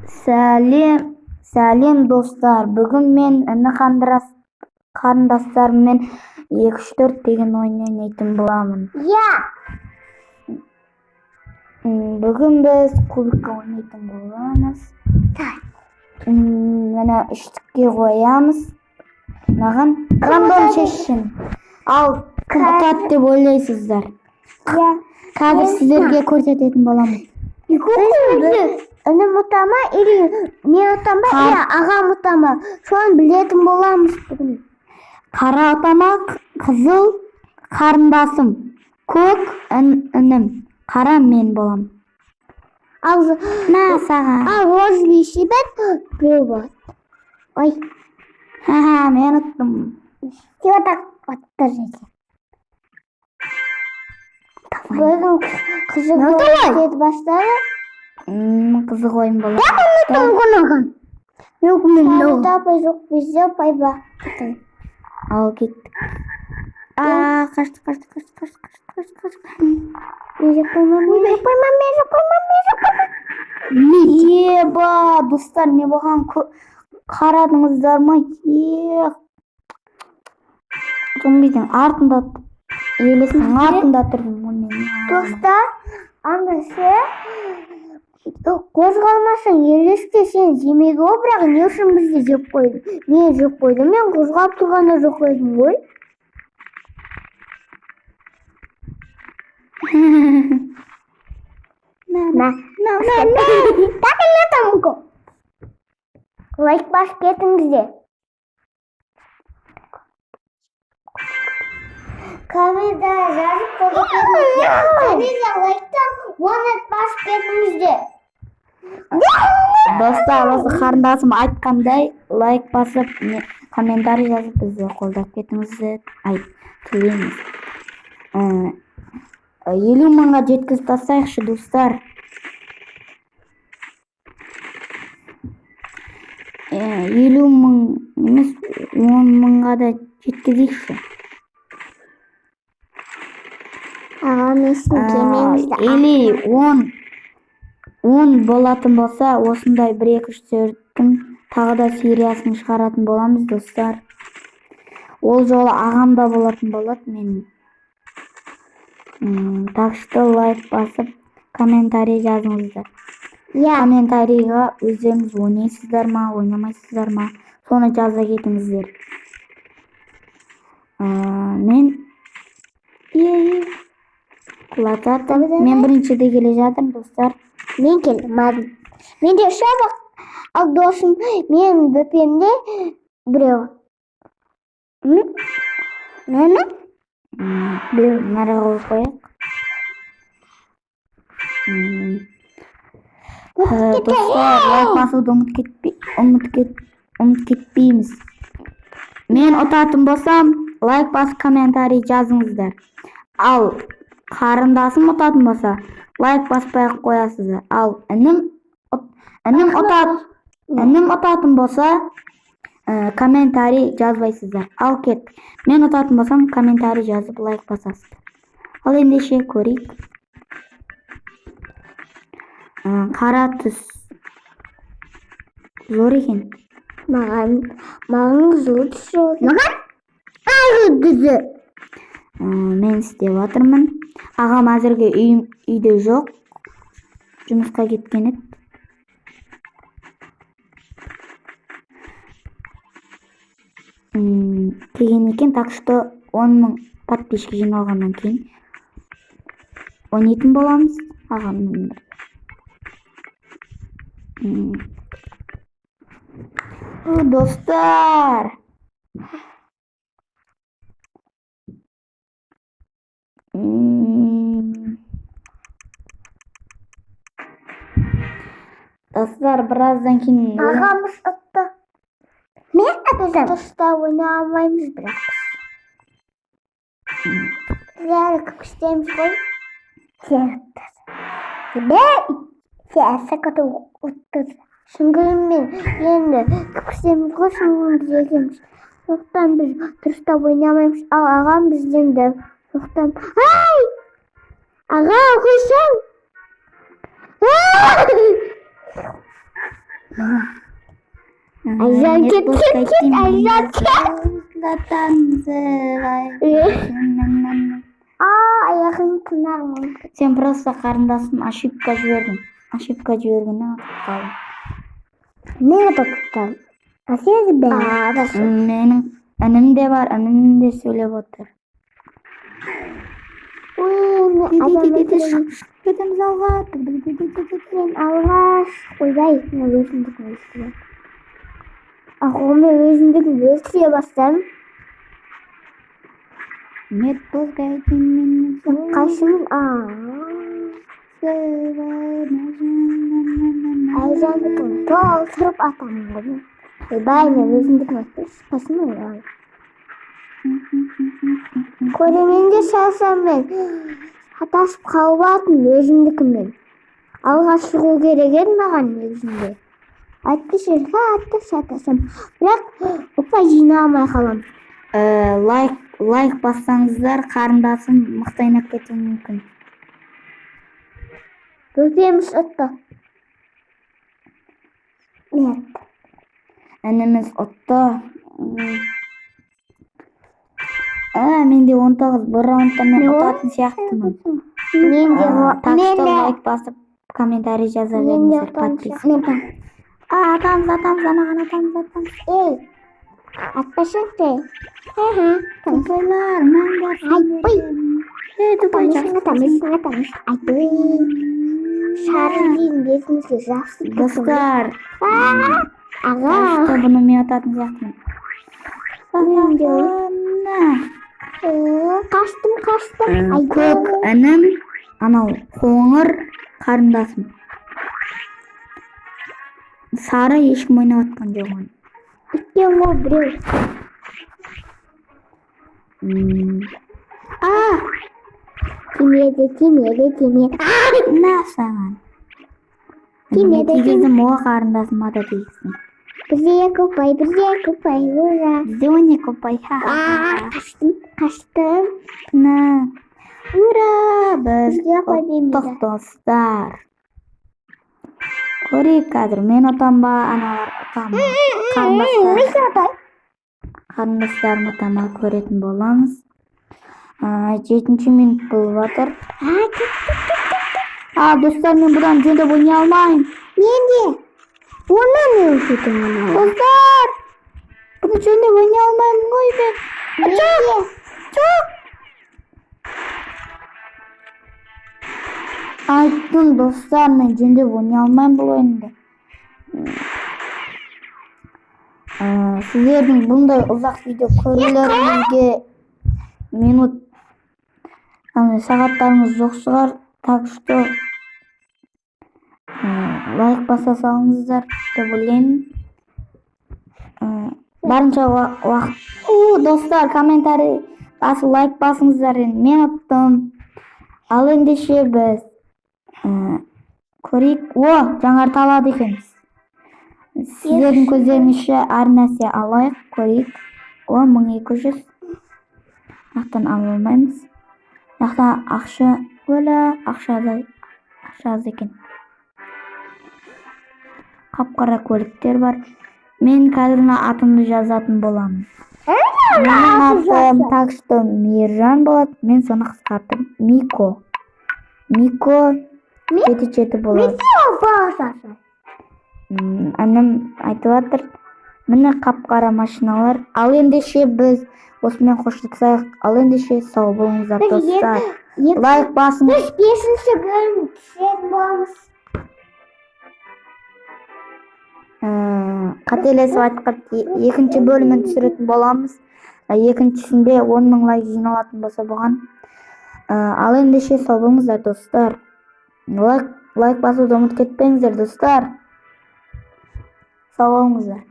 Сәлем достар. Бүгін мен қарындастарыммен 2-3-4 деген ойын ойнайтын боламын. Бүгін біз кубикка ойнайтын боламыз. Мына 3-тікке қоямыз. Маған рандом шешсін. Ал кім ұтады деп ойлайсыздар? Қазір сіздерге көрсететін боламын. Інім ұтама, или мен ұтама, или ағам ұтама. Соны білетін боламыз бүгін. Қара ұтама, қызыл қарындасым, көк інім, қара мен болам. Ал розовый шебет біреу болады. Ой. Мен ұттым. Сен так отты жеке. Бүгін қызық ойын бастады. Қызық ойын болады. Сәлі тапай жоқ бізде пайба. Ал кеттік. Қашты. Мен жоқ қоймам. Еба, достар, не болған? Қарадыңыздар ма? Зомбидің артында елесінің артында тұрдым. Достар, анасы қозғалмасаң елеске сен жемейді ғой, бірақ не үшін бізді жеп қойды? Мен жеп қойдым, мен қозғалып тұрғанда жоқ қойдым ғой. Лайк басып кетіңіздер. Комментарий жазып қойыңыздар. Және лайктан басып кетіңіздер. Достар, осы қарындасым айтқандай, лайк басып, комментарий жазып бізді қолдап кетіңіздер. Тілейміз. 50 мыңға жеткізіп тастайықшы, достар. 50 мың емес, 10 мыңға да жеткізейікші. Ағамесін кемеңізді. Или 10 болатын болса, осындай 1-2-3-4-тің тағы да сериясын шығаратын боламыз, достар. Ол жолы ағамда болатын болады менің. Так что лайк басып, комментарий жазыңыздар. Комментарийға өздеріңіз ойнайсыздар ма, ойнамайсыздар ма, соны жаза кетіңіздер. Мен біріншіде келе жатырмын, достар. Мен келмадым. Менде шабақ. Ал досым, мен бөпемде біреу. Мені? Нараға қойып қояқ. Достар, лайк басуды ұмыт кетпейміз. Мен ұтатын болсам, лайк басып комментарий жазыңыздар. Ал қарындасым ұтатын болса, лайк баспай қоясыздар. Ал інім ұтатын болса, комментарий жазбайсыздар. Ал кет. Мен ұтатын болсам, комментарий жазып лайк басасыздар. Ал ендеше көрейік. Қара түс зор екен. Маған зор түс жоқ. Маған ағы түзі. Мен істеп жатырмын. Ағам әзірге үйде жоқ. Жұмысқа кеткен еді. Келген екен, так что 10 мың подписчик жиналғаннан кейін ойнайтын боламыз ағаммен. Достар, біраздан кейін ағамыз ұтты. Мен әпізім. Тұста ойна алмаймыз бірақ. Әлі күкістеміз ғой. Сен әсіқаты ұтты. Шыңғырымен енді күкістеміз ғой, шыңғырымыз егеміз. Соқтан біз тұста ойна алмаймыз. Ал ағам бізден де соқтан. Аға, қойсаң! Ayşen git, Ayşen аяғын тынар мүмкін. Sen просто қарындасым ошибка жібердің. Ошибка жібергеннен атып қалдым. Не тоқтам? Асез бе? Менің інім де бар, інім де сөйлеп отыр. Кетеміз алға. Мен алғаш ойбай, мен өзімдігін естіген. Мен өзімдігін естіге бастадым. Нет, пускайте меня. Қашымын, Айжандікін толтырып атамын ғой. Ойбай, мен өзімдігін естіген. Қашымын, Көременде шалсам мен атасып қалып атын өзімдікімен. Алға шығу керек еді маған негізінде. Атты жерге атты шатасам. Бірақ ұпай жинамай қалам. Лайк бассаңыздар, қарындасым мықты ойнап кетуі мүмкін. Бөпеміз ұтты. Нет. Ініміз ұтты. Менде 19 бір раундта мен ұтатын сияқтымын. Так что лайк басып, комментарий жаза беріңіздер, подписка. Атамыз, анаған атамыз. Ей, атпашын те. Тупойлар, мәңгер. Айтпай. Тупой Атамыз. Айтпай. Шары дейін бетімізге жақсы. Достар, Аға. что бұны мен ұтатын сияқтымын. Қаштым. Көк інім, анау қоңыр қарындасым. Сары ешкім ойнап атқан жоқ оны. Үттен ол біреу. Тимеді. На саған. Тимеді. Тигізім оға қарындасым ата тигізсін. Бізде көпай, ура. Бізде ойне көпай. Қаштым. На. Ура! Біз Бізде қой дейміз. ұттық достар. Көрейік қазір, мен ұтам ба, аналар ұтам ба. Қарындастарым ұтам ба көретін боламыз. 7 минут болып жатыр. Достар, мен бұдан жөндеп ойнай алмайым. Менде. Онан не өшетін оны? Достар! Бұны жөндеп ойнай алмаймын ғой мен. Жоқ! Айттым, достар, мен жөндеп ойнай алмаймын бұл ойынды. Сіздердің бұндай ұзақ видео көрулеріңізге минут сағаттарыңыз жоқ шығар. Так что лайк баса салыңыздар деп ойлаймын. Барынша уақыт. Достар, комментарий басып лайк басыңыздар. Мен ұттым. Ал ендеше біз көрейік. Жаңарта алады екенбіз. Сіздердің көздеріңізше әр нәрсе алайық, көрейік. 1200. Ақтан ала алмаймыз. Ақтан ақша аз екен. Қап-қара көліктер бар. Мен қазір атымды жазатын боламын. Менің атым так что Мейіржан болады. Мен соны қысқартып Мико. Жеті болады. Анам айтып жатыр. Міне қап-қара машиналар. Ал ендеше біз осымен қоштасайық. Ал ендеше сау болыңыздар достар. Лайк басыңыз. 5-ші бөлім түсетін боламыз. Қателесіп айтқан 2-ші бөлімін түсіретін боламыз. 2-шісінде 10.000 лайк жиналатын болса бұған. Ал ендеше сау болыңыздар достар. Лайк басуды ұмытып кетпеңіздер достар. Сау болыңыздар.